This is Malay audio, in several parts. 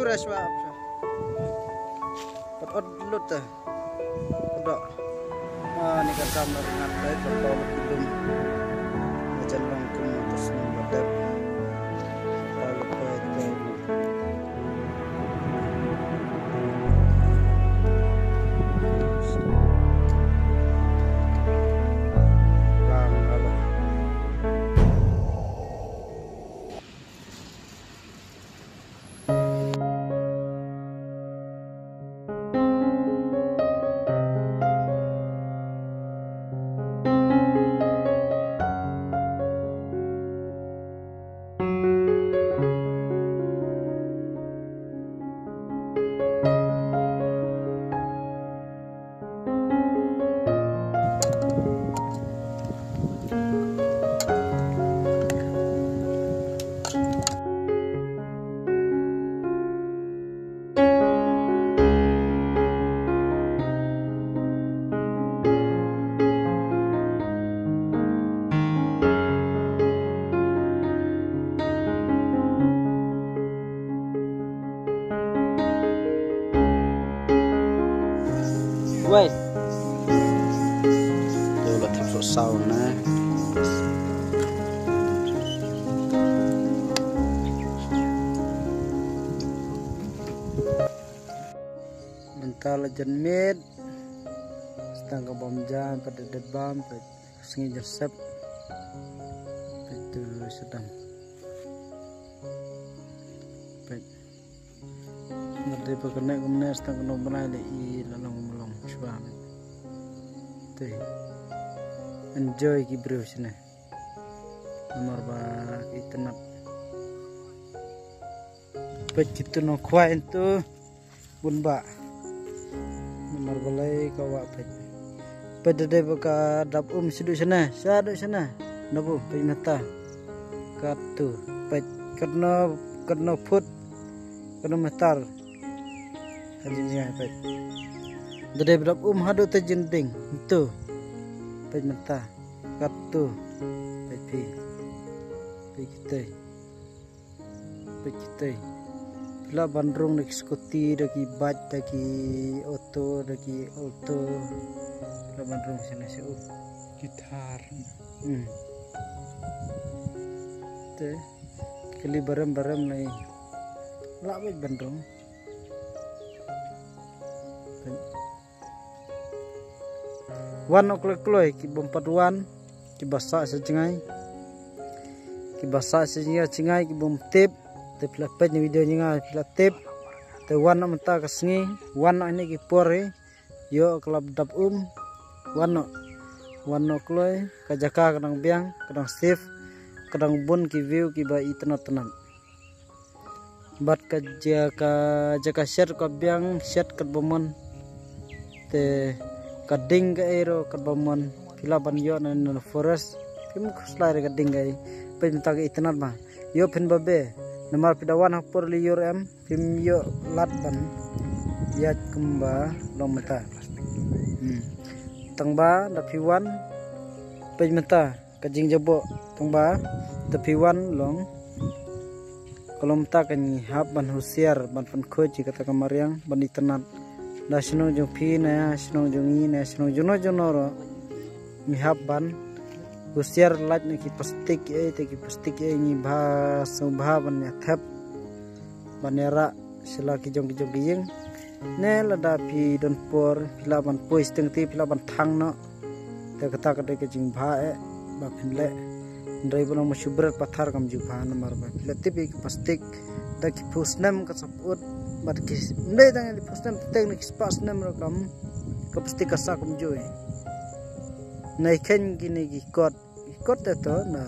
uras ba. Pot lut ta. Kodok. Ni kasam dengan baik kalau belum macam long terus membuat kalau baik Wait. Tôi là thật sự sau nè. Bentar lejen mid. Setengah bom jam pada debam pada sengi jesep. Itu sedang. Baik. Nanti berkenak kemudian setengah nombor lain lalang melong cuba. Tu. Enjoy ki bro sini. Nomor ba itenap. Baik kita nak kuat itu bun ba. Nomor balai kawak baik. Pada dia buka dap seduk sana, saduk sana. Nabu baik mata. Katu baik kerana put kena metar. Hajinya baik. Dari berapa hadu terjending itu baik mata katu baik kita bila bandrung lagi skuti lagi bat lagi auto bila bandrung sana sih gitar tu kali barem nih lah baik bandrung. Wan okloi ki bompat wan ki basa sejengai ki bom tip lepet ni video nyinga pila tip te wan menta kasngi wan ini ki pore yo kelab dap wan okloi ka jaka kadang biang kadang save kadang bun ki view ki ba itna bat ka jaka share ka biang share ka bomon te kading ka ero kadbamon pila ban yo na forest pim khuslai kading gai pim ta ke itnat ma yo phin babe namar pidawan hapur li yor em pim yo lat ban ya kumba long mata tangba da piwan pim mata kajing jabo tangba da piwan long kolom ta kan hab ban husiar ban pan khoji kata kamariang ban itnat da sino jong phi na sino jong i na sino jono ro mihab ban usiar lat ni ki plastik ni bha subha ban ya thap banera sila ki jong yeng ne lada phi don por pila ban pois teng ti pila ban thang no te kata kade ke jing bha ba phinle ndai bono musubrat pathar kam ju bha na mar ba pila ti plastik da ki phusnam ka saput bat kis ndai dang di postam teknik spas nam rakam kapsti kasak mjoy nai khen gini gi kot to na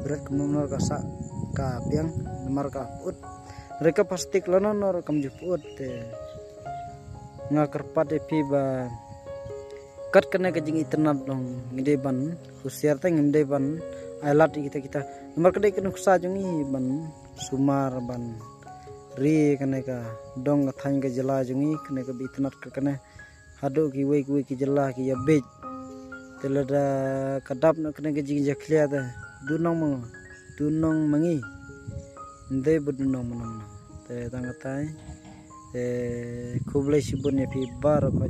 berat kemnor kasak ka biang namar ka ut reka plastik lono nor kam juput te nga kerpat epi ba kat kena ke jing internet dong ngide ban usiar ta ngide ban ailat kita namar kedai kena kusa jungi ban sumar ban ri kene ka dong thang ke jala jungi kene ka bitnat ka kene hadu ki we ki jala ki ya bej telada kadap na kene ke jing jaklia da dunong mangi ndai budunong manong te tangkatai te kublai sibun ya pi bar ko